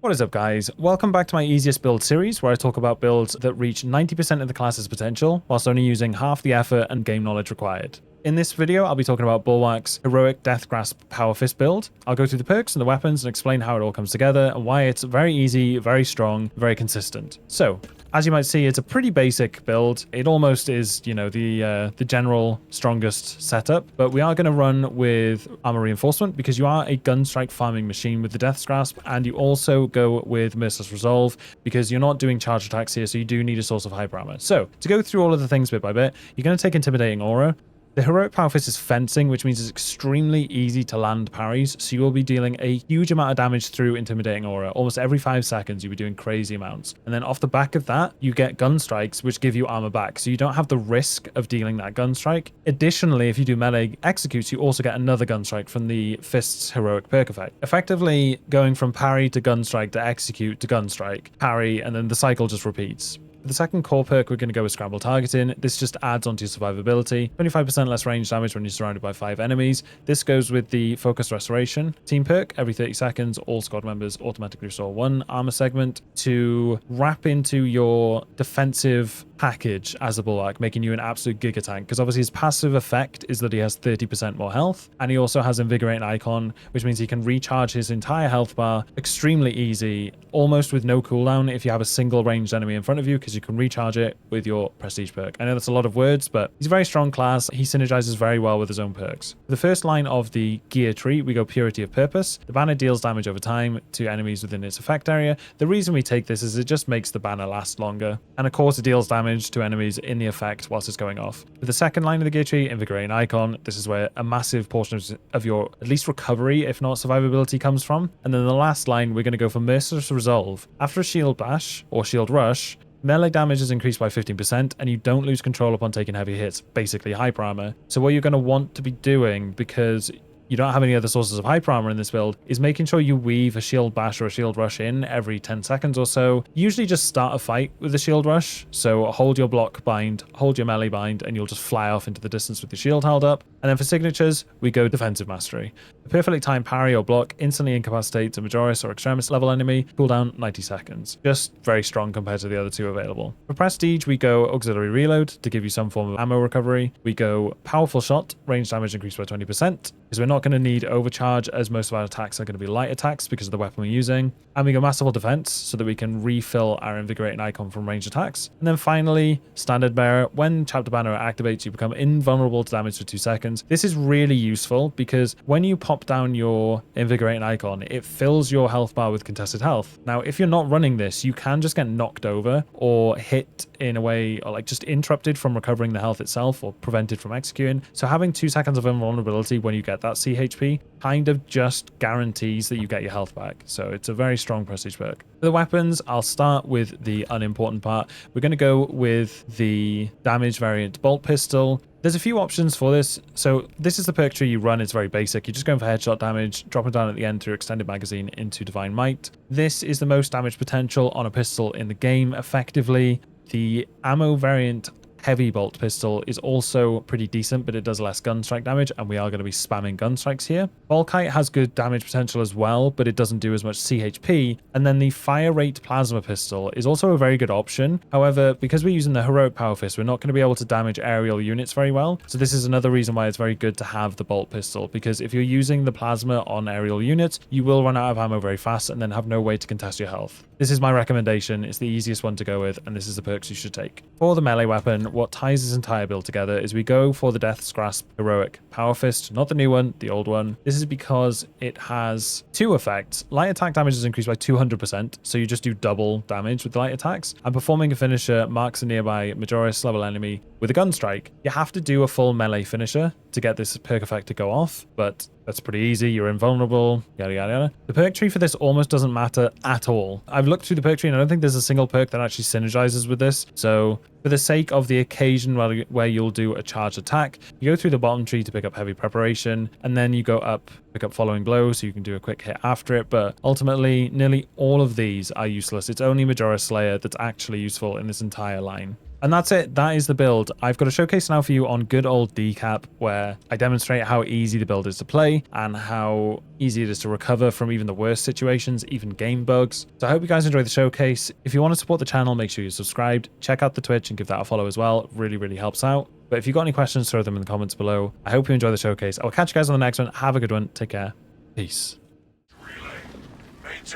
What is up, guys? Welcome back to my easiest build series, where I talk about builds that reach 90% of the class's potential whilst only using half the effort and game knowledge required. In this video, I'll be talking about Bulwark's heroic Death Grasp Power Fist build. I'll go through the perks and the weapons and explain how it all comes together and why it's very easy, very strong, very consistent. So, as you might see, it's a pretty basic build. It almost is, the general strongest setup, but we are going to run with armor reinforcement because you are a gunstrike farming machine with the Death's Grasp, and you also go with Merciless Resolve because you're not doing charge attacks here, so you do need a source of hyper armor. So, to go through all of the things bit by bit, you're going to take Intimidating Aura. The heroic power fist is fencing, which means it's extremely easy to land parries, so you will be dealing a huge amount of damage through Intimidating Aura. Almost every 5 seconds, you'll be doing crazy amounts. And then off the back of that, you get gun strikes, which give you armor back, so you don't have the risk of dealing that gun strike. Additionally, if you do melee executes, you also get another gun strike from the fist's heroic perk effect. Effectively, going from parry to gun strike to execute to gun strike, parry, and then the cycle just repeats. For the second core perk, we're going to go with Scramble Targeting. This just adds onto your survivability. 25% less range damage when you're surrounded by 5 enemies. This goes with the Focused Restoration. Team perk, every 30 seconds, all squad members automatically restore 1 armor segment to wrap into your defensive package as a Bulwark, making you an absolute giga tank, because obviously his passive effect is that he has 30% more health, and he also has Invigorating Icon, which means he can recharge his entire health bar extremely easy, almost with no cooldown if you have a single ranged enemy in front of you, because you can recharge it with your prestige perk. I know that's a lot of words, but he's a very strong class. He synergizes very well with his own perks. For the first line of the gear tree, we go Purity of Purpose. The banner deals damage over time to enemies within its effect area. The reason we take this is it just makes the banner last longer, and of course it deals damage to enemies in the effect whilst it's going off. For the second line of the gear tree, Invigorating Icon, this is where a massive portion of your at least recovery, if not survivability, comes from. And then the last line, we're going to go for Merciless Resolve. After a shield bash or shield rush, melee damage is increased by 15%, and you don't lose control upon taking heavy hits, basically hyper armor. So what you're going to want to be doing, because you don't have any other sources of hyper armor in this build, is making sure you weave a shield bash or a shield rush in every 10 seconds or so. Usually just start a fight with the shield rush, so hold your block bind, hold your melee bind, and you'll just fly off into the distance with your shield held up. And then for signatures, we go Defensive Mastery. A perfectly timed parry or block instantly incapacitates a Majoris or Extremis level enemy, cooldown 90 seconds. Just very strong compared to the other two available. For Prestige, we go Auxiliary Reload to give you some form of ammo recovery. We go Powerful Shot, range damage increased by 20%, because we're not going to need overcharge, as most of our attacks are going to be light attacks because of the weapon we're using. And we go Masterful Defense so that we can refill our Invigorating Icon from ranged attacks. And then finally, Standard Bearer. When Chapter Banner activates, you become invulnerable to damage for 2 seconds. This is really useful because when you pop down your Invigorating Icon, it fills your health bar with contested health. Now, if you're not running this, you can just get knocked over or hit in a way, or like just interrupted from recovering the health itself or prevented from executing. So having 2 seconds of invulnerability when you get that CHP kind of just guarantees that you get your health back. So it's a very strong prestige perk. For the weapons, I'll start with the unimportant part. We're going to go with the damage variant bolt pistol. There's a few options for this. So this is the perk tree you run. It's very basic. You're just going for headshot damage, dropping down at the end through extended magazine into Divine Might. This is the most damage potential on a pistol in the game, effectively. The ammo variant heavy bolt pistol is also pretty decent, but it does less gun strike damage, and we are going to be spamming gun strikes here. Volkite has good damage potential as well, but it doesn't do as much CHP. And then the fire rate plasma pistol is also a very good option. However, because we're using the heroic power fist, we're not going to be able to damage aerial units very well. So this is another reason why it's very good to have the bolt pistol, because if you're using the plasma on aerial units, you will run out of ammo very fast and then have no way to contest your health. This is my recommendation. It's the easiest one to go with, and this is the perks you should take. For the melee weapon, what ties this entire build together is we go for the Death's Grasp heroic power fist, not the new one, the old one. This is because it has 2 effects. Light attack damage is increased by 200%, so you just do double damage with light attacks, and performing a finisher marks a nearby Majoris level enemy with a gun strike. You have to do a full melee finisher to get this perk effect to go off, but that's pretty easy. You're invulnerable, yada yada yada. The perk tree for this almost doesn't matter at all. I've looked through the perk tree and I don't think there's a single perk that actually synergizes with this. So for the sake of the occasion where you'll do a charged attack, you go through the bottom tree to pick up Heavy Preparation, and then you go up, pick up Following Blow so you can do a quick hit after it. But ultimately, nearly all of these are useless. It's only Majoris Slayer that's actually useful in this entire line. And that's it. That is the build. I've got a showcase now for you on good old Decap, where I demonstrate how easy the build is to play and how easy it is to recover from even the worst situations, even game bugs. So I hope you guys enjoy the showcase. If you want to support the channel, make sure you're subscribed. Check out the Twitch and give that a follow as well. It really, really helps out. But if you've got any questions, throw them in the comments below. I hope you enjoy the showcase. I'll catch you guys on the next one. Have a good one. Take care. Peace.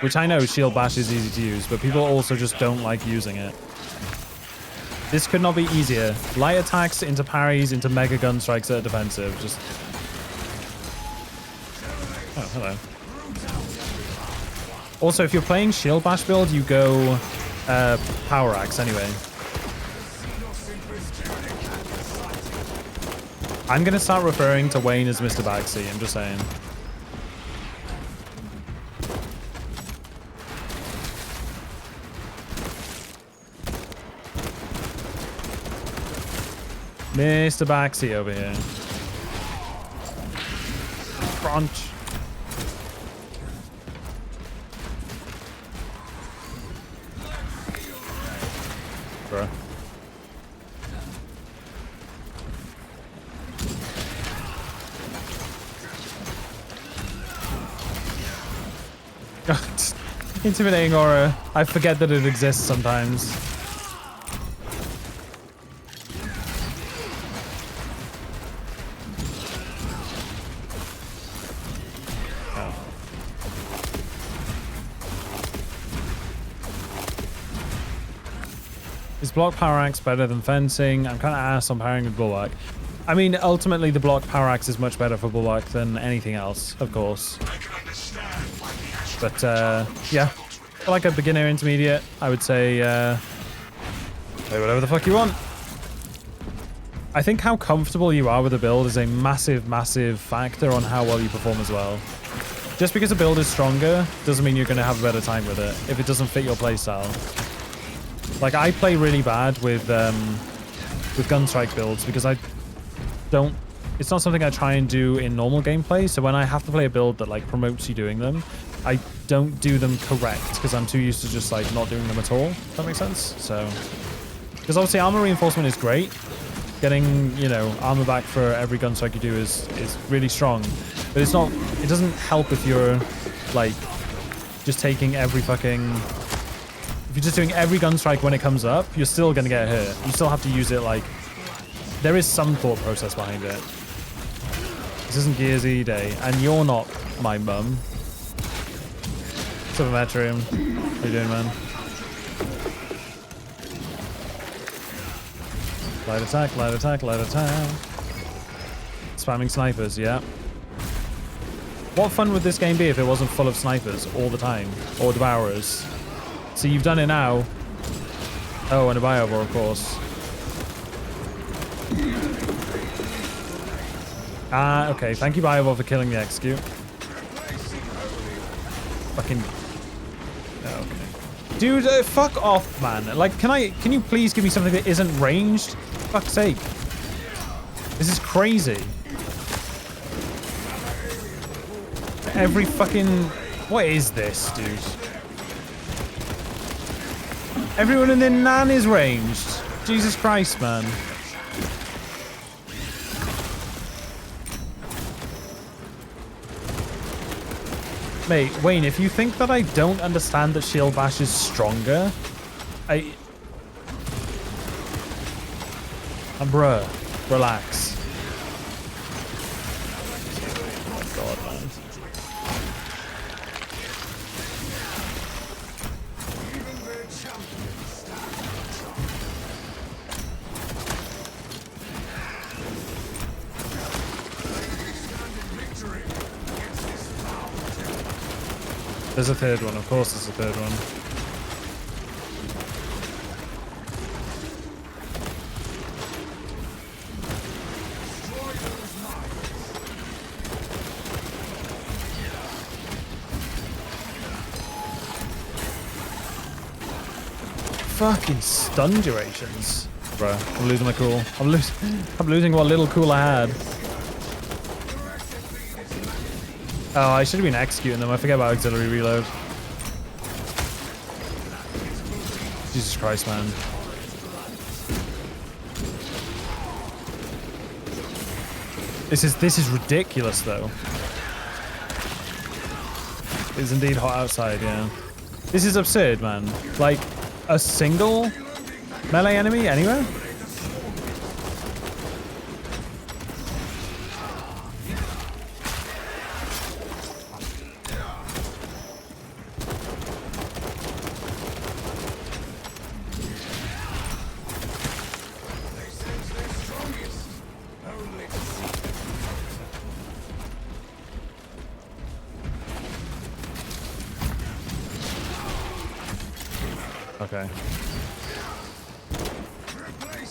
Which I know Shield Bash is easy to use, but people also just don't like using it. This could not be easier. Light attacks into parries, into mega gun strikes that are defensive. Just... Oh, hello. Also, if you're playing Shield Bash build, you go Power Axe anyway. I'm going to start referring to Wayne as Mr. Bagsy, I'm just saying. Mr. Bagsy over here. Crunch. Bruh. Intimidating aura. I forget that it exists sometimes. Is block power axe better than fencing? I'm kind of ass on pairing with Bulwark. I mean, ultimately, the block power axe is much better for Bulwark than anything else, of course. But, yeah. For like a beginner intermediate, I would say, play whatever the fuck you want. I think how comfortable you are with a build is a massive, massive factor on how well you perform as well. Just because a build is stronger doesn't mean you're going to have a better time with it if it doesn't fit your playstyle. Like, I play really bad with gunstrike builds because I don't... It's not something I try and do in normal gameplay, so when I have to play a build that, like, promotes you doing them, I don't do them correct because I'm too used to just, like, not doing them at all. Does that make sense? So... Because obviously armor reinforcement is great. Getting, you know, armor back for every gunstrike you do is really strong. But it's not... It doesn't help if you're, like, just taking every fucking... If you're just doing every gunstrike when it comes up, you're still going to get hurt. You still have to use it, like... There is some thought process behind it. This isn't Gears E Day, and you're not my mum. What's up, Metrium? How you doing, man? Light attack, light attack, light attack. Spamming snipers, yeah. What fun would this game be if it wasn't full of snipers all the time? Or devourers? So you've done it now. Oh, and a Biovore, of course. Ah, okay. Thank you, Biovore, for killing the execute. Fucking... Oh, okay. Dude, fuck off, man. Like, can you please give me something that isn't ranged? For fuck's sake. This is crazy. Every fucking... What is this, dude? Everyone in their nan is ranged. Jesus Christ, man. Mate, Wayne, if you think that I don't understand that Shield Bash is stronger, bruh, relax. Oh my god, man. There's a third one, of course there's a third one. Fucking stun durations. Bro, I'm losing my cool. I'm losing what little cool I had. Oh, I should have been executing them. I forget about auxiliary reload. Jesus Christ, man. This is ridiculous though. It's indeed hot outside, yeah. This is absurd, man. Like, a single melee enemy anywhere? Okay.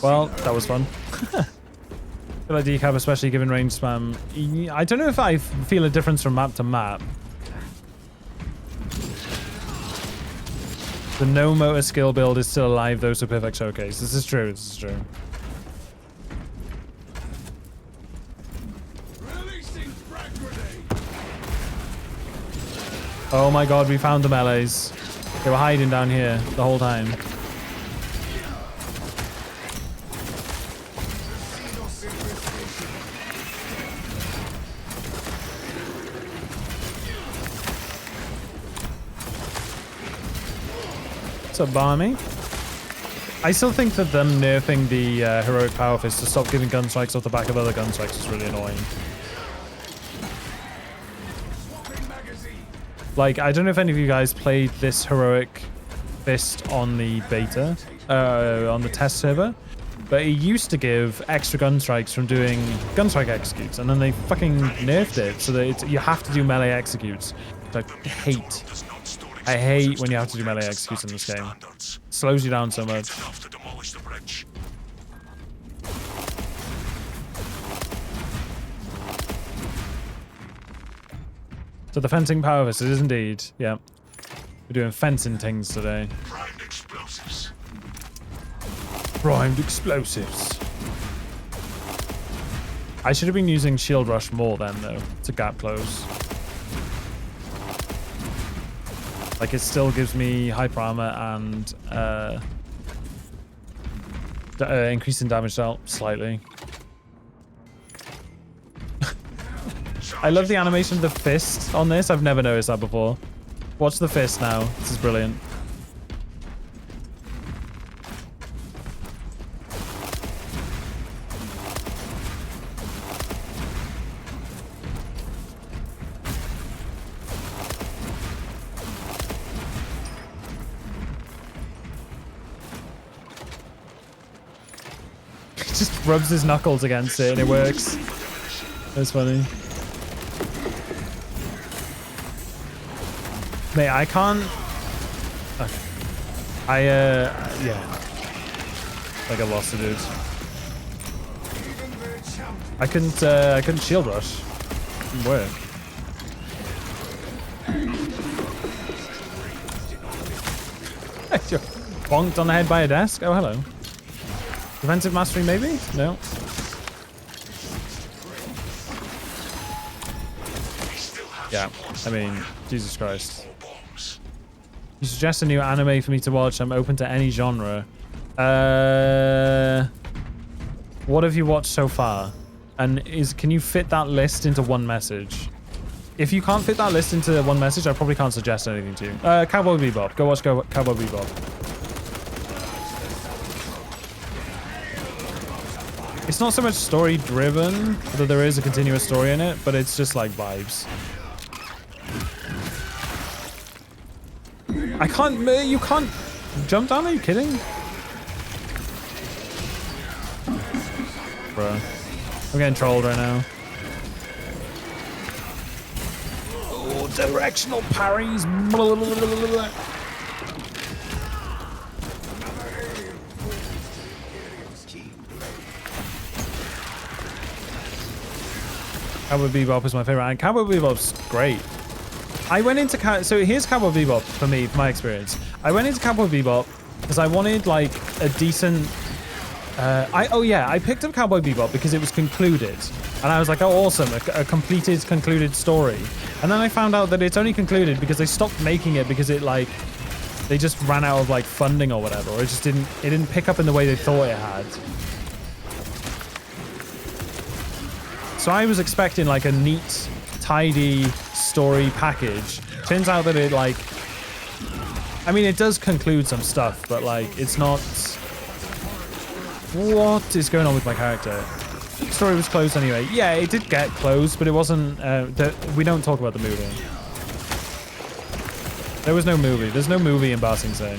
Well, that was fun. I feel like Decap, especially given range spam. I don't know if I feel a difference from map to map. The no motor skill build is still alive though, so perfect showcase. This is true. This is true. Oh my god, we found the melees. They were hiding down here the whole time. What's up, Barmy? I still think that them nerfing the heroic power fist to stop giving gun strikes off the back of other gun strikes is really annoying. Like, I don't know if any of you guys played this heroic fist on the beta, on the test server, but it used to give extra gun strikes from doing gun strike executes, and then they fucking nerfed it so that you have to do melee executes. Which I hate. I hate when you have to do melee executes in this game. It slows you down so much. So the fencing power fist, it is indeed. Yeah. We're doing fencing things today. Primed explosives. Primed explosives. I should have been using shield rush more then though, to gap close. Like, it still gives me hyper armor and increase in damage dealt slightly. I love the animation of the fist on this. I've never noticed that before. Watch the fist now. This is brilliant. He just rubs his knuckles against it and it works. That's funny. Mate, I can't... Okay. Yeah. Like I lost it, dude. I couldn't shield rush. It didn't work. You're bonked on the head by a desk? Oh, hello. Defensive mastery, maybe? No. Yeah, I mean, Jesus Christ. You suggest a new anime for me to watch? I'm open to any genre. What have you watched so far? And can you fit that list into one message? If you can't fit that list into one message, I probably can't suggest anything to you. Cowboy Bebop. Go watch Cowboy Bebop. It's not so much story driven, though there is a continuous story in it, but it's just like vibes. I can't, you can't jump down, are you kidding? Bro, I'm getting trolled right now. Oh, directional parries. Cowboy Bebop is my favorite, and Cowboy Bebop's great. I went into so here's Cowboy Bebop for me, for my experience. I went into Cowboy Bebop because I wanted like a decent. I picked up Cowboy Bebop because it was concluded, and I was like, oh, awesome, a concluded story. And then I found out that it's only concluded because they stopped making it because they just ran out of like funding or whatever, or it didn't pick up in the way they thought it had. So I was expecting like a neat, tidy story package. Turns out that it like, I mean, it does conclude some stuff, but like, it's not. What is going on with my character? The story was closed anyway. Yeah, it did get closed, but it wasn't. We don't talk about the movie. There was no movie. There's no movie in Ba Sing Se.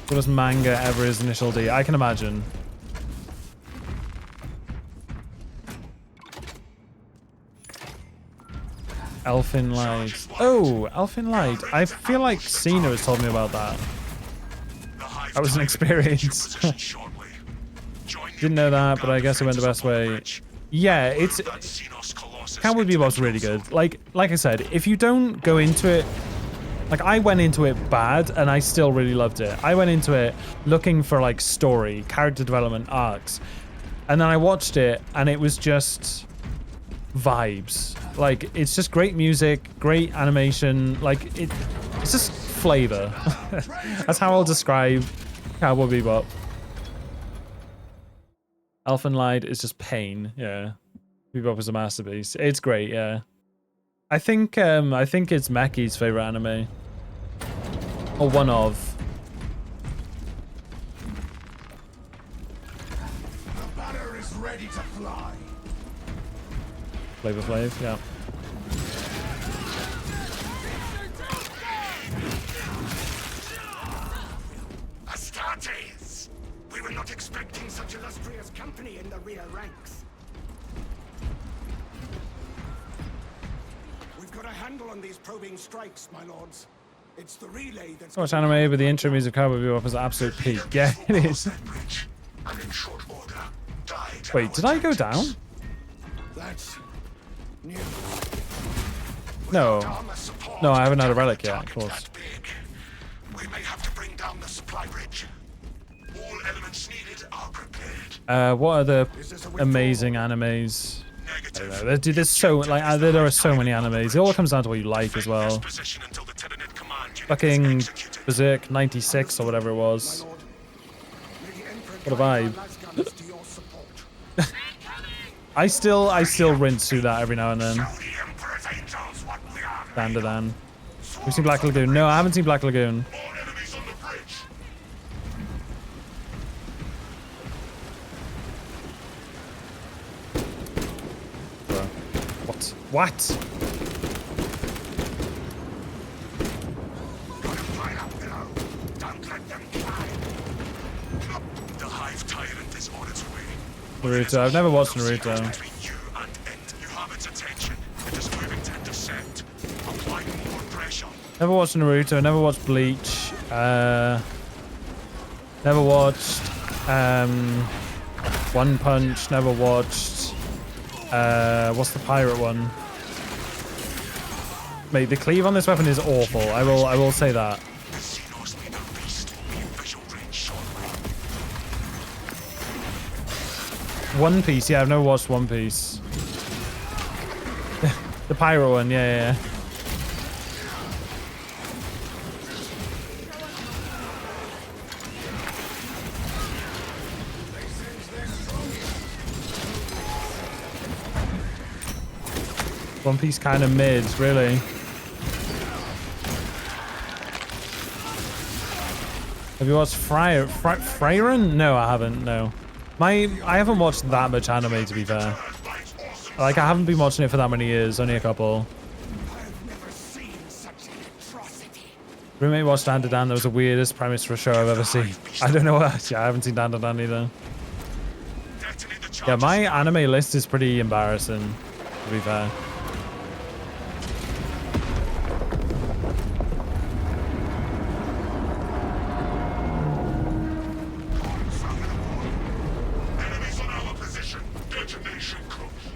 What does manga ever his initial D? I can imagine. Elfin Light. Oh, Elfin Light. I feel like Cena has told me about that. That was an experience. Didn't know that, but I guess it went the best way. Yeah, it's... Cowboy Bebop's really good. Like I said, if you don't go into it... Like, I went into it bad, and I still really loved it. I went into it looking for, like, story, character development, arcs. And then I watched it, and it was just vibes. Like, it's just great music, great animation. Like, it's just flavor. That's how I'll describe Cowboy Bebop. Elfin Light is just pain, yeah. Bebop is a masterpiece. It's great, yeah. I think it's Maki's favorite anime. Or one of. The banner is ready to fly. Flavor Flav, yeah. Astartes! We were not expecting such illustrious company in the rear ranks. We've got a handle on these probing strikes, my lords. It's the relay that's... I watch anime, but the intro music of Cowboy Bebop is an absolute peak. Yeah, it is. Wait, did I go down? That's new. No. No, I haven't had a relic yet, of course. We may have to bring down the supply bridge. All elements needed are prepared. What are the amazing animes? I don't know. Dude, there's so like there are so many animes. It all comes down to what you like as well. Fucking Berserk 96 or whatever it was. What a vibe. I still rinse through that every now and then. Dan. We've seen Black Lagoon. No, I haven't seen Black Lagoon. What? The Hive Tyrant is on its way. Naruto. I've never watched Naruto. You have its attention. It is moving to intercept. Apply more pressure. Never watched Naruto. Never watched Bleach. Never watched One Punch. Never watched. What's the pirate one? Mate, the cleave on this weapon is awful. I will say that. One Piece, yeah, I've never watched One Piece. The pirate one, yeah. One Piece kind of mid, really. Have you watched Frieren? No, I haven't, no. I haven't watched that much anime, to be fair. Like, I haven't been watching it for that many years, only a couple. Roommate watched Dan to Dan. That was the weirdest premise for a show I've ever seen. I don't know what. Yeah, I haven't seen Dan to Dan either. Yeah, my anime list is pretty embarrassing, to be fair.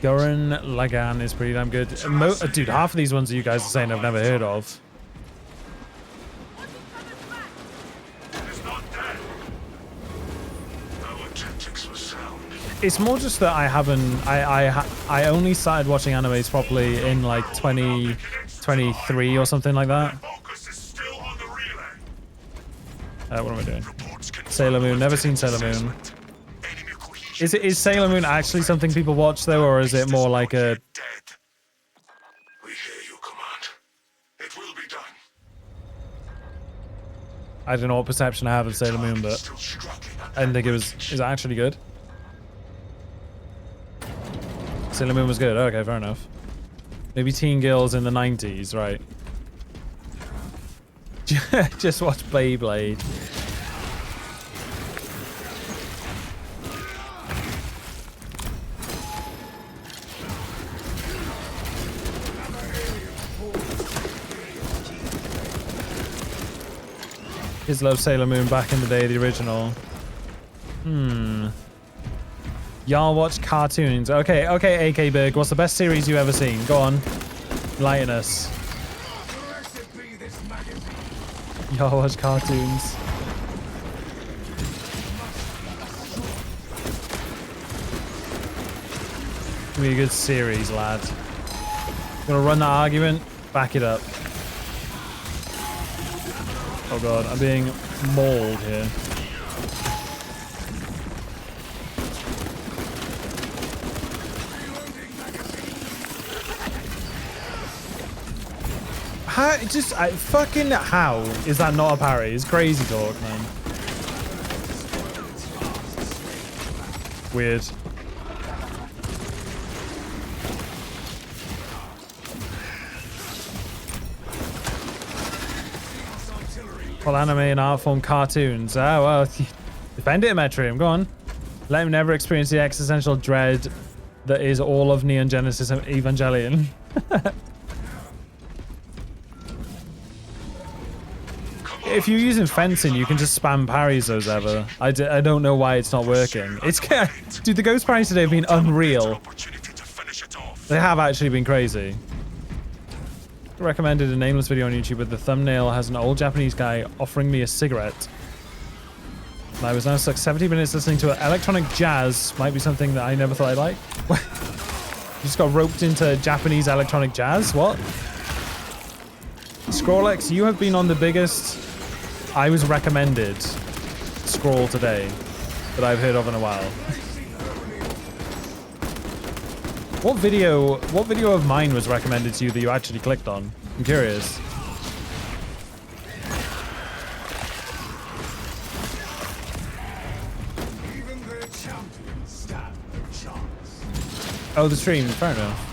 Gurren Lagann is pretty damn good. Dude, half of these ones that you guys are saying I've never heard of. It's more just that I haven't. I only started watching animes properly in like 2023 or something like that. What am I doing? Reports confirm Sailor Moon. Never seen Sailor Moon. assessment. Enemy cohesion Is Sailor Moon actually something people watch though, or is it more like a? dead. We hear you, Command. It will be done. I don't know what perception I have of Sailor Moon, but Still struggling at I didn't think it was. Is it actually good? Sailor Moon was good. Okay, fair enough. Maybe teen girls in the 90s, right? Just watch Beyblade. Kids love Sailor Moon back in the day, the original. Y'all watch cartoons. Okay, AK Berg, what's the best series you've ever seen? Go on. Enlighten us. Y'all watch cartoons. Give me a good series, lad. Gonna run that argument? Back it up. Oh god, I'm being mauled here. How, fucking how is that not a parry? It's crazy talk, man. Weird. Well, anime and art form cartoons. Ah, well, defend it, Metrium. Go on. Let him never experience the existential dread that is all of Neon Genesis Evangelion. If you're using fencing, you can just spam parries those ever. I don't know why it's not working. Dude, the ghost parries today have been unreal. They have actually been crazy. Recommended a nameless video on YouTube, but the thumbnail has an old Japanese guy offering me a cigarette. And I was now stuck 70 minutes listening to electronic jazz. Might be something that I never thought I'd like. You just got roped into Japanese electronic jazz? What? Scrawlex, you have been on the biggest I was recommended scroll today that I've heard of in a while. What video of mine was recommended to you that you actually clicked on? I'm curious. Oh, the stream, fair enough.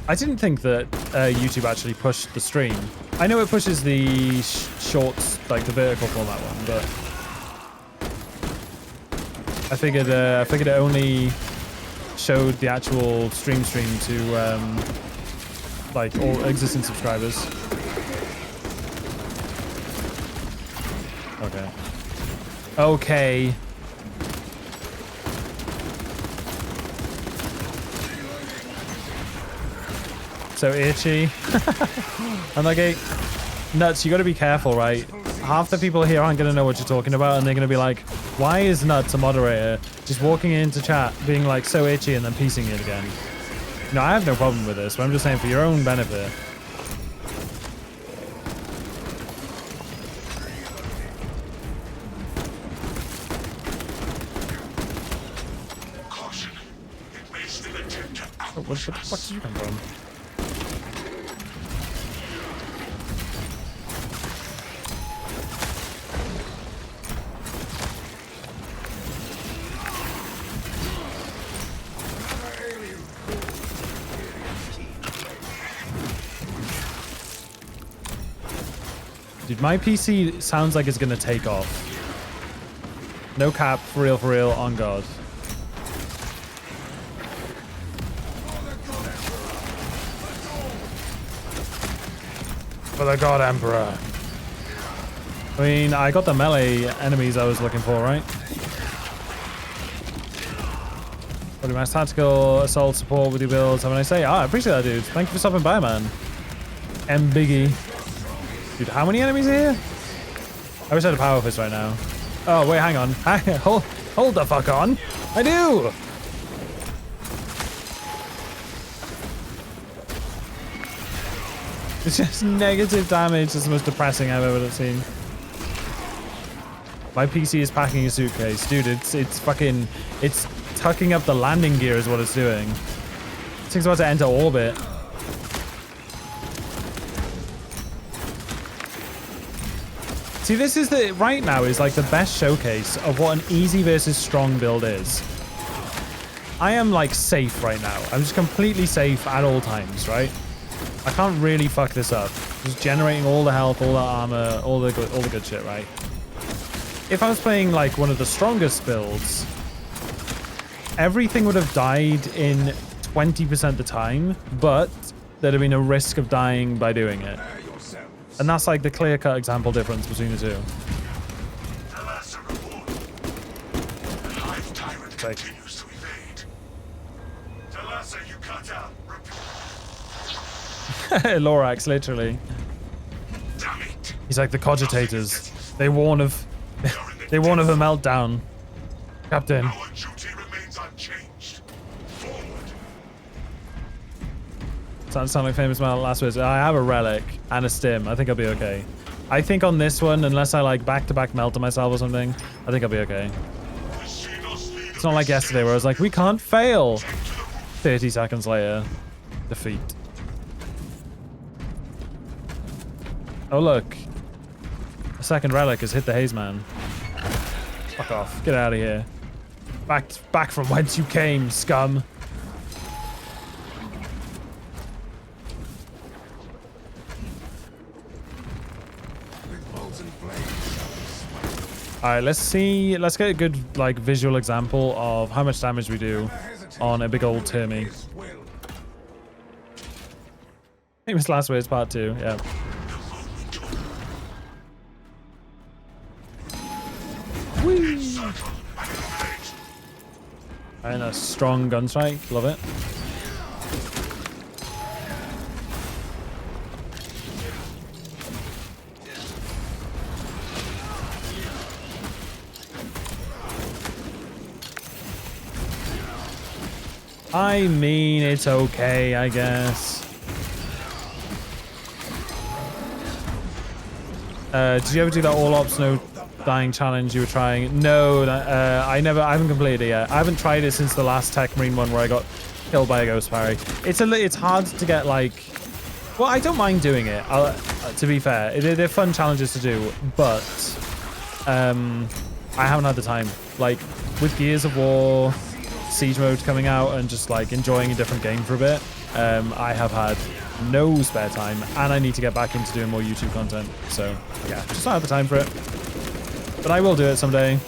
I didn't think that YouTube actually pushed the stream. I know it pushes the shorts, like the vertical format one, but I figured it only showed the actual stream to like all existing subscribers. Okay. So itchy. I'm like, hey, Nuts, you gotta be careful, right? Half the people here aren't gonna know what you're talking about, and they're gonna be like, why is Nuts a moderator just walking into chat being like so itchy and then piecing it again? No, I have no problem with this, but I'm just saying for your own benefit. Caution. It may still attempt to Oh, where the fuck did you come from? Dude, my PC sounds like it's gonna take off. No cap, for real, on God. For the God Emperor. I mean, I got the melee enemies I was looking for, right? Body mass tactical assault support with your builds. Have a nice day. I appreciate that, dude. Thank you for stopping by, man. M Biggie. Dude, how many enemies are here? I wish I had a power fist right now. Oh, wait, hang on. Hold the fuck on. I do. It's just negative damage. It's the most depressing I've ever seen. My PC is packing a suitcase. Dude, it's fucking... It's tucking up the landing gear is what it's doing. This thing's about to enter orbit. See, this is the... Right now is like the best showcase of what an easy versus strong build is. I am like safe right now. I'm just completely safe at all times, right? I can't really fuck this up. Just generating all the health, all the armor, all the good shit, right? If I was playing like one of the strongest builds, everything would have died in 20% of the time, but there'd have been a risk of dying by doing it. And that's like the clear-cut example difference between the two. Hive Tyrant continues to evade. Talassa, you cut out. Lorax, literally. Damn it. He's like the cogitators. They warn of a meltdown. Captain. Our duty remains unchanged. Forward. Sound like famous last words. I have a relic and a stim. I think I'll be okay. I think on this one, unless I like back-to-back melt myself or something, I think I'll be okay. It's not like yesterday where I was like, we can't fail. 30 seconds later, defeat. Oh look, a second relic has hit the Hazeman. Fuck off, get out of here. Back from whence you came, scum. Alright, let's get a good like visual example of how much damage we do on a big old Termy. Famous last words part 2, yeah. Whee! And a strong gun strike, love it. I mean, it's okay, I guess. Did you ever do that all ops no dying challenge you were trying? No, I haven't completed it yet. I haven't tried it since the last Tech Marine one where I got killed by a ghost parry. It's hard to get like, well, I don't mind doing it. To be fair, they're fun challenges to do, but I haven't had the time. Like with Gears of War, Siege mode coming out, and just like enjoying a different game for a bit, I have had no spare time, and I need to get back into doing more YouTube content. So yeah, just not have the time for it. But I will do it someday.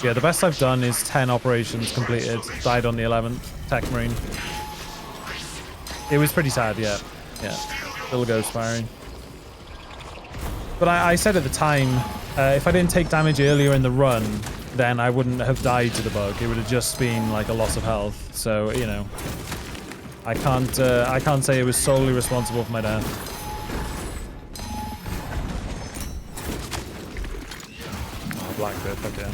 Yeah, the best I've done is 10 operations completed. Died on the 11th Tech Marine. It was pretty sad, yeah. Yeah, still ghost firing. But I said at the time, if I didn't take damage earlier in the run, then I wouldn't have died to the bug. It would have just been like a loss of health. So, you know, I can't say it was solely responsible for my death. Oh, Blackbird, fuck yeah.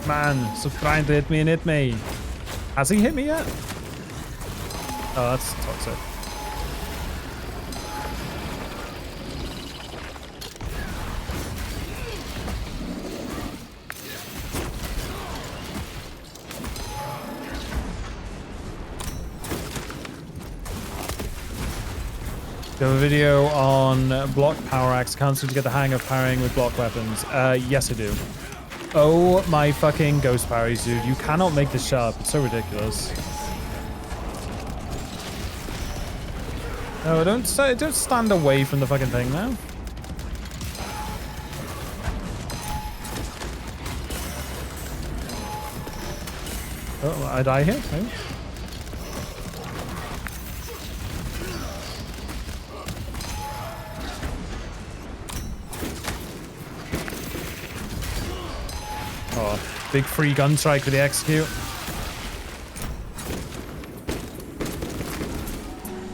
Man, so trying to hit me and hit me. Has he hit me yet? Oh, that's toxic. Do you have a video on block power axe? Can't seem to get the hang of parrying with block weapons. Yes, I do. Oh my fucking ghost parries, dude. You cannot make this sharp. It's so ridiculous. No, don't stand away from the fucking thing now. Oh, I die here? Maybe? Oh. Big free gun strike for the execute.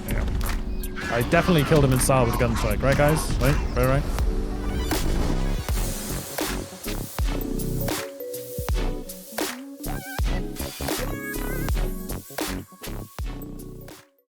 Yeah. I definitely killed him in style with gun strike, right guys? Right.